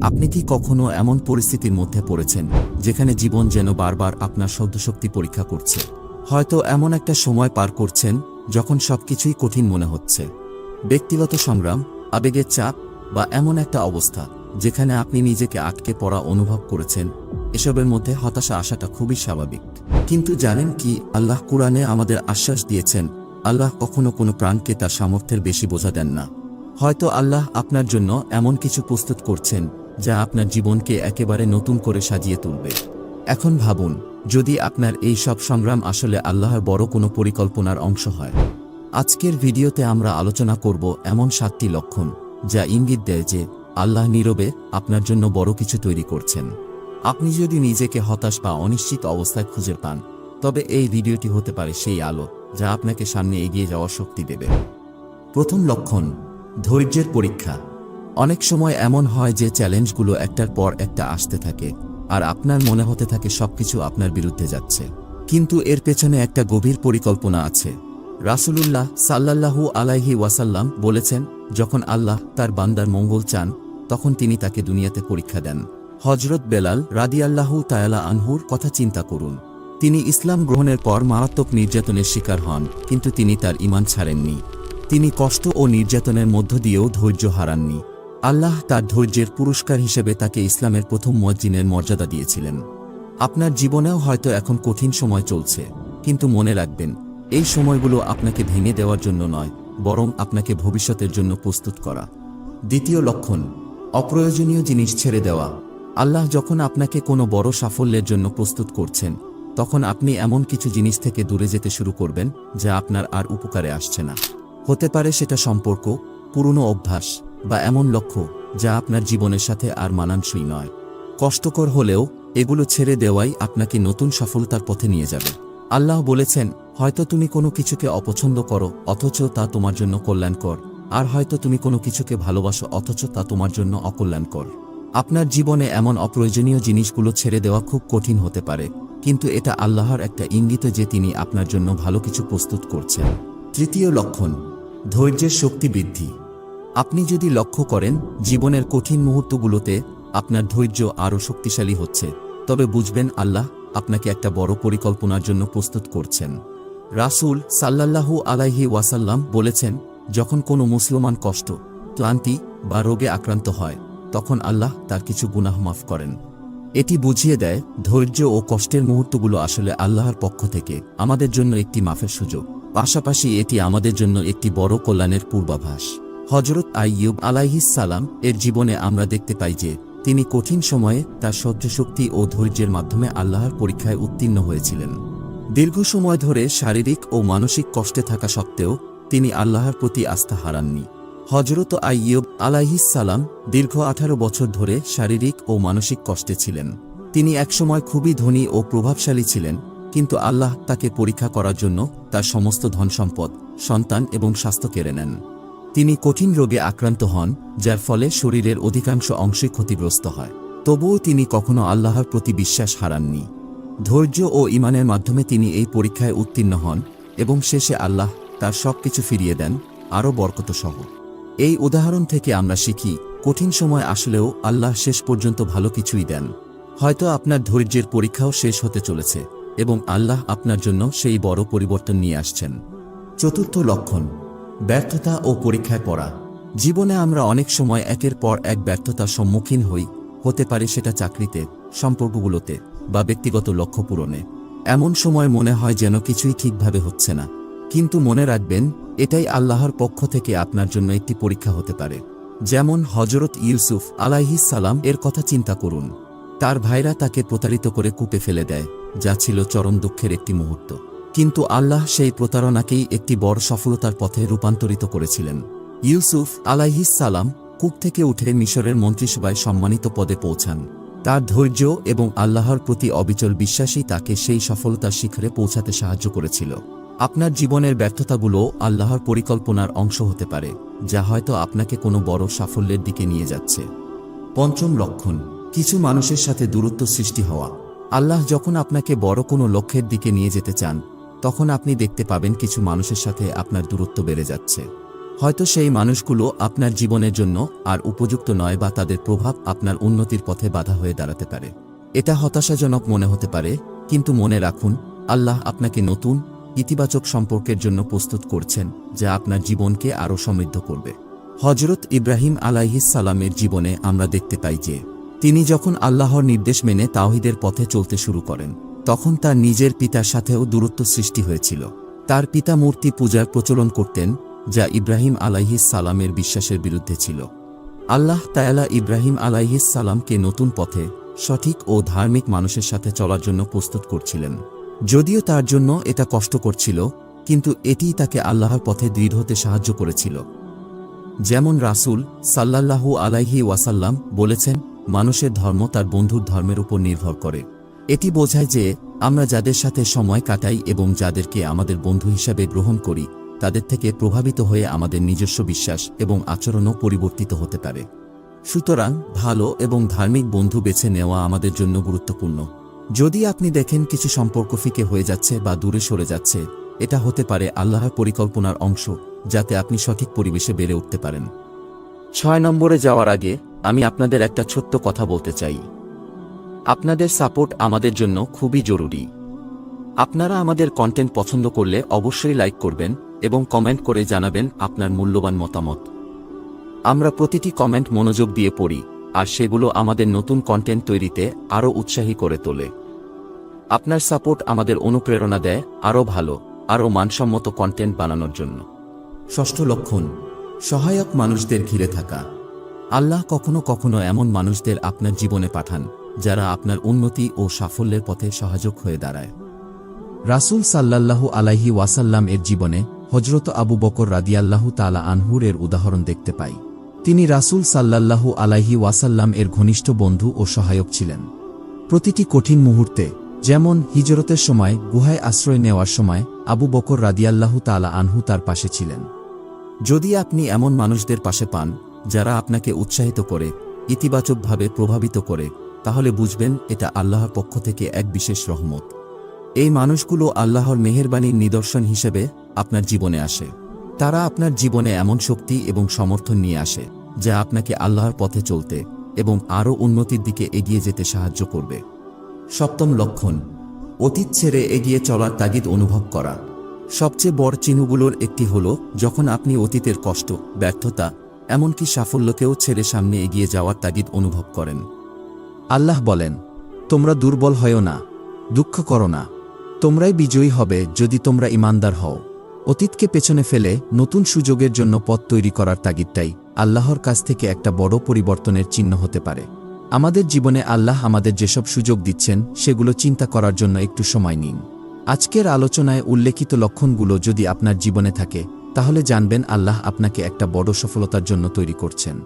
আপনি কি কখনো এমন পরিস্থিতির মধ্যে পড়েছেন যেখানে জীবন যেন বারবার আপনার সহ্যশক্তি পরীক্ষা করছে? হয়তো এমন একটা সময় পার করছেন যখন সবকিছুই কঠিন মনে হচ্ছে। ব্যক্তিগত সংগ্রাম, আবেগের চাপ বা এমন একটা অবস্থা যেখানে আপনি নিজেকে আটকে পড়া অনুভব করেছেন। এসবের মধ্যে হতাশা আসাটা খুবই স্বাভাবিক। কিন্তু জানেন কি, আল্লাহ কুরআনে আমাদের আশ্বাস দিয়েছেন, আল্লাহ কখনো কোনো প্রাণকে তার সামর্থ্যের বেশি বোঝা দেন না। হয়তো আল্লাহ আপনার জন্য এমন কিছু প্রস্তুত করছেন যা আপনার জীবনকে একেবারে নতুন করে সাজিয়ে তুলবে। এখন ভাবুন, যদি আপনার এই সব সংগ্রাম আসলে আল্লাহর বড় কোনো পরিকল্পনার অংশ হয়। আজকের ভিডিওতে আমরা আলোচনা করব এমন 7টি লক্ষণ যা ইঙ্গিত দেয় যে আল্লাহ নীরবে আপনার জন্য বড় কিছু তৈরি করছেন। আপনি যদি নিজেকে হতাশ বা অনিশ্চিত অবস্থায় খুঁজে পান, তবে এই ভিডিওটি হতে পারে সেই আলো যা আপনাকে সামনে এগিয়ে যাওয়ার শক্তি দেবে। প্রথম লক্ষণ, ধৈর্যের পরীক্ষা। অনেক সময় এমন হয় যে চ্যালেঞ্জগুলো একটার পর একটা আসতে থাকে, আর আপনার মনে হতে থাকে সবকিছু আপনার বিরুদ্ধে যাচ্ছে। কিন্তু এর পেছনে একটা গভীর পরিকল্পনা আছে। রাসূলুল্লাহ সাল্লাল্লাহু আলাইহি ওয়াসাল্লাম বলেছেন, যখন আল্লাহ তার বান্দার মঙ্গল চান তখন তিনি তাকে দুনিয়াতে পরীক্ষা দেন। হযরত বেলাল রাদিয়াল্লাহু তাআলা আনহুর কথা চিন্তা করুন। তিনি ইসলাম গ্রহণের পর মারাত্মক নির্যাতনের শিকার হন, কিন্তু তিনি তার ঈমান ছাড়েননি। তিনি কষ্ট ও নির্যাতনের মধ্য দিয়েও ধৈর্য হারাননি। আল্লাহ তার ধৈর্যের পুরস্কার হিসেবে তাকে ইসলামের প্রথম মুয়াজ্জিনের মর্যাদা দিয়েছিলেন। আপনার জীবনেও হয়তো এখন কঠিন সময় চলছে, কিন্তু মনে রাখবেন, এই সময়গুলো আপনাকে ভেঙে দেওয়ার জন্য নয়, বরং আপনাকে ভবিষ্যতের জন্য প্রস্তুত করা। দ্বিতীয় লক্ষণ, অপ্রয়োজনীয় জিনিস ছেড়ে দেওয়া। আল্লাহ যখন আপনাকে কোনো বড় সাফল্যের জন্য প্রস্তুত করছেন, তখন আপনি এমন কিছু জিনিস থেকে দূরে যেতে শুরু করবেন যা আপনার আর উপকারে আসছে না। হতে পারে সেটা সম্পর্ক, পুরনো অভ্যাস বা এমন লক্ষ্য যা আপনার জীবনের সাথে আর মানানসই নয়। কষ্টকর হলেও এগুলো ছেড়ে দেওয়াই আপনাকে নতুন সফলতার পথে নিয়ে যাবে। আল্লাহ বলেছেন, হয়তো তুমি কোনো কিছুকে অপছন্দ করো অথচ তা তোমার জন্য কল্যাণকর, আর হয়তো তুমি কোনো কিছুকে ভালোবাসো অথচ তা তোমার জন্য অকল্যাণকর। আপনার জীবনে এমন অপ্রয়োজনীয় জিনিসগুলো ছেড়ে দেওয়া খুব কঠিন হতে পারে, কিন্তু এটা আল্লাহর একটা ইঙ্গিত যে তিনি আপনার জন্য ভালো কিছু প্রস্তুত করছেন। তৃতীয় লক্ষণ, ধৈর্যের শক্তি বৃদ্ধি। আপনি যদি লক্ষ্য করেন জীবনের কঠিন মুহূর্তগুলোতে আপনার ধৈর্য আরও শক্তিশালী হচ্ছে, তবে বুঝবেন আল্লাহ আপনাকে একটা বড় পরিকল্পনার জন্য প্রস্তুত করছেন। রাসূল সাল্লাল্লাহু আলাইহি ওয়াসাল্লাম বলেছেন, যখন কোনো মুসলমান কষ্ট, ক্লান্তি বা রোগে আক্রান্ত হয়, তখন আল্লাহ তার কিছু গুনাহ মাফ করেন। এটি বুঝিয়ে দেয় ধৈর্য ও কষ্টের মুহূর্তগুলো আসলে আল্লাহর পক্ষ থেকে আমাদের জন্য একটি মাফের সুযোগ। পাশাপাশি এটি আমাদের জন্য একটি বড় কল্যাণের পূর্বাভাস। হযরত আইয়ুব আলাইহিস সালাম এর জীবনে আমরা দেখতে পাই যে তিনি কঠিন সময়ে তার সহ্যশক্তি ও ধৈর্যের মাধ্যমে আল্লাহর পরীক্ষায় উত্তীর্ণ হয়েছিলেন। দীর্ঘ সময় ধরে শারীরিক ও মানসিক কষ্টে থাকা সত্ত্বেও তিনি আল্লাহর প্রতি আস্থা হারাননি। হযরত আইয়ুব আলাইহিস সালাম দীর্ঘ 18 বছর ধরে শারীরিক ও মানসিক কষ্টে ছিলেন। তিনি একসময় খুবই ধনী ও প্রভাবশালী ছিলেন, কিন্তু আল্লাহ তাকে পরীক্ষা করার জন্য তার সমস্ত ধনসম্পদ, সন্তান এবং স্বাস্থ্য কেড়ে নেন। তিনি কঠিন রোগে আক্রান্ত হন, যার ফলে শরীরের অধিকাংশ অংশই ক্ষতিগ্রস্ত হয়। তবুও তিনি কখনো আল্লাহর প্রতি বিশ্বাস হারাননি। ধৈর্য ও ঈমানের মাধ্যমে তিনি এই পরীক্ষায় উত্তীর্ণ হন এবং শেষে আল্লাহ তার সবকিছু ফিরিয়ে দেন, আরও বরকতসহ। এই উদাহরণ থেকে আমরা শিখি, কঠিন সময় আসলেও আল্লাহ শেষ পর্যন্ত ভালো কিছুই দেন। হয়তো আপনার ধৈর্যের পরীক্ষাও শেষ হতে চলেছে এবং আল্লাহ আপনার জন্য সেই বড় পরিবর্তন নিয়ে আসছেন। চতুর্থ লক্ষণ, ব্যর্থতা ও পরীক্ষায় পড়া। জীবনে আমরা অনেক সময় একের পর এক ব্যর্থতার সম্মুখীন হই, হতে পারে সেটা চাকরিতে, সম্পর্কগুলোতে বা ব্যক্তিগত লক্ষ্য পূরণে। এমন সময় মনে হয় যেন কিছুই ঠিকভাবে হচ্ছে না, কিন্তু মনে রাখবেন, এটাই আল্লাহর পক্ষ থেকে আপনার জন্য একটি পরীক্ষা হতে পারে। যেমন হযরত ইউসুফ আলাইহিস সালাম এর কথা চিন্তা করুন। তার ভাইরা তাকে প্রতারিত করে কূপে ফেলে দেয়, যা ছিল চরম দুঃখের একটি মুহূর্ত। কিন্তু আল্লাহ সেই প্রতারণাকেই একটি বড় সফলতার পথে রূপান্তরিত করেছিলেন। ইউসুফ আলাইহিস সালাম কূপ থেকে উঠে মিশরের মন্ত্রিসভায় সম্মানিত পদে পৌঁছান। তার ধৈর্য এবং আল্লাহর প্রতি অবিচল বিশ্বাসই তাকে সেই সফলতার শিখরে পৌঁছাতে সাহায্য করেছিল। আপনার জীবনের ব্যর্থতাগুলো আল্লাহর পরিকল্পনার অংশ হতে পারে, যা হয়তো আপনাকে কোনো বড় সাফল্যের দিকে নিয়ে যাচ্ছে। পঞ্চম লক্ষণ, কিছু মানুষের সাথে দূরত্ব সৃষ্টি হওয়া। আল্লাহ যখন আপনাকে বড় কোনো লক্ষ্যের দিকে নিয়ে যেতে চান, তখন আপনি দেখতে পাবেন কিছু মানুষের সাথে আপনার দূরত্ব বেড়ে যাচ্ছে। হয়তো সেই মানুষগুলো আপনার জীবনের জন্য আর উপযুক্ত নয়, বা তাদের প্রভাব আপনার উন্নতির পথে বাধা হয়ে দাঁড়াতে পারে। এটা হতাশাজনক মনে হতে পারে, কিন্তু মনে রাখুন, আল্লাহ আপনাকে নতুন ইতিবাচক সম্পর্কের জন্য প্রস্তুত করছেন, যা আপনার জীবনকে আরও সমৃদ্ধ করবে। হজরত ইব্রাহিম আলাইহিস সালামের জীবনে আমরা দেখতে পাই যে তিনি যখন আল্লাহর নির্দেশ মেনে তাওহীদের পথে চলতে শুরু করেন, তখন তার নিজের পিতার সাথেও দূরত্ব সৃষ্টি হয়েছিল। তার পিতা মূর্তি পূজার প্রচলন করতেন, যা ইব্রাহিম আলাইহিস সালামের বিশ্বাসের বিরুদ্ধে ছিল। আল্লাহ তাআলা ইব্রাহিম আলাইহিস সালামকে নতুন পথে, সঠিক ও ধার্মিক মানুষের সাথে চলার জন্য প্রস্তুত করছিলেন। যদিও তার জন্য এটা কষ্টকর ছিল, কিন্তু এটিই তাকে আল্লাহর পথে দৃঢ় হতে সাহায্য করেছিল। যেমন রাসূল সাল্লাল্লাহু আলাইহি ওয়াসাল্লাম বলেছেন, মানুষের ধর্ম তার বন্ধুর ধর্মের উপর নির্ভর করে। এটি বোঝায় যে আমরা যাদের সাথে সময় কাটাই এবং যাদেরকে আমাদের বন্ধু হিসাবে গ্রহণ করি, তাদের থেকে প্রভাবিত হয়ে আমাদের নিজস্ব বিশ্বাস এবং আচরণও পরিবর্তিত হতে পারে। সুতরাং ভালো এবং ধার্মিক বন্ধু বেছে নেওয়া আমাদের জন্য গুরুত্বপূর্ণ। যদি আপনি দেখেন কিছু সম্পর্ক ফিকে হয়ে যাচ্ছে বা দূরে সরে যাচ্ছে, এটা হতে পারে আল্লাহর পরিকল্পনার অংশ, যাতে আপনি সঠিক পরিবেশে বেড়ে উঠতে পারেন। 6 নম্বরে যাওয়ার আগে আমি আপনাদের একটা ছোট্ট কথা বলতে চাই। আপনাদের সাপোর্ট আমাদের জন্য খুবই জরুরি। আপনারা আমাদের কন্টেন্ট পছন্দ করলে অবশ্যই লাইক করবেন এবং কমেন্ট করে জানাবেন আপনার মূল্যবান মতামত। আমরা প্রতিটি কমেন্ট মনোযোগ দিয়ে পড়ি, আর সেগুলো আমাদের নতুন কন্টেন্ট তৈরিতে আরও উৎসাহী করে তোলে। আপনার সাপোর্ট আমাদের অনুপ্রেরণা দেয় আরও ভালো, আরও মানসম্মত কন্টেন্ট বানানোর জন্য। 6ষ্ঠ লক্ষণ, সহায়ক মানুষদের ঘিরে থাকা। আল্লাহ কখনো কখনো এমন মানুষদের আপনার জীবনে পাঠান, যারা আপনার উন্নতি ও সাফল্যের পথে সহায়ক হয়ে দাঁড়ায়। রাসূল সাল্লাল্লাহু আলাইহি ওয়াসাল্লাম এর জীবনে হযরত আবু বকর রাদিয়াল্লাহু তাআলা আনহুর এর উদাহরণ দেখতে পাই। তিনি রাসূল সাল্লাল্লাহু আলাইহি ওয়াসাল্লাম এর ঘনিষ্ঠ বন্ধু ও সহায়ক ছিলেন। প্রতিটি কঠিন মুহূর্তে, যেমন হিজরতের সময় গুহায় আশ্রয় নেওয়ার সময়, আবু বকর রাদিয়াল্লাহু তাআলা আনহু তার পাশে ছিলেন। যদি আপনি এমন মানুষদের পাশে পান, যারা আপনাকে উৎসাহিত করে, ইতিবাচকভাবে প্রভাবিত করে, তাহলে বুঝবেন এটা আল্লাহর পক্ষ থেকে এক বিশেষ রহমত। এই মানুষগুলো আল্লাহর মেহেরবানির নিদর্শন হিসেবে আপনার জীবনে আসে। তারা আপনার জীবনে এমন শক্তি এবং সমর্থন নিয়ে আসে, যা আপনাকে আল্লাহর পথে চলতে এবং আরও উন্নতির দিকে এগিয়ে যেতে সাহায্য করবে। 7ম লক্ষণ, অতীত ছেড়ে এগিয়ে চলার তাগিদ অনুভব করা। সবচেয়ে বড় চিহ্নগুলোর একটি হল যখন আপনি অতীতের কষ্ট, ব্যর্থতা, এমনকি সাফল্যকেও ছেড়ে সামনে এগিয়ে যাওয়ার তাগিদ অনুভব করেন। আল্লাহ বলেন, তোমরা দুর্বল হয়ো না, দুঃখ করো না, তোমরাই বিজয়ী হবে যদি তোমরা ঈমানদার হও। অতীতকে পেছনে ফেলে নতুন সুযোগের জন্য পথ তৈরি করার তাগিদটাই আল্লাহর কাছ থেকে একটা বড় পরিবর্তনের চিহ্ন হতে পারে। আমাদের জীবনে আল্লাহ আমাদের যেসব সুযোগ দিচ্ছেন, সেগুলো চিন্তা করার জন্য একটু সময় নিন। আজকের আলোচনায় উল্লেখিত লক্ষণগুলো যদি আপনার জীবনে থাকে, তাহলে জানবেন আল্লাহ আপনাকে একটা বড় সফলতার জন্য তৈরি করছেন।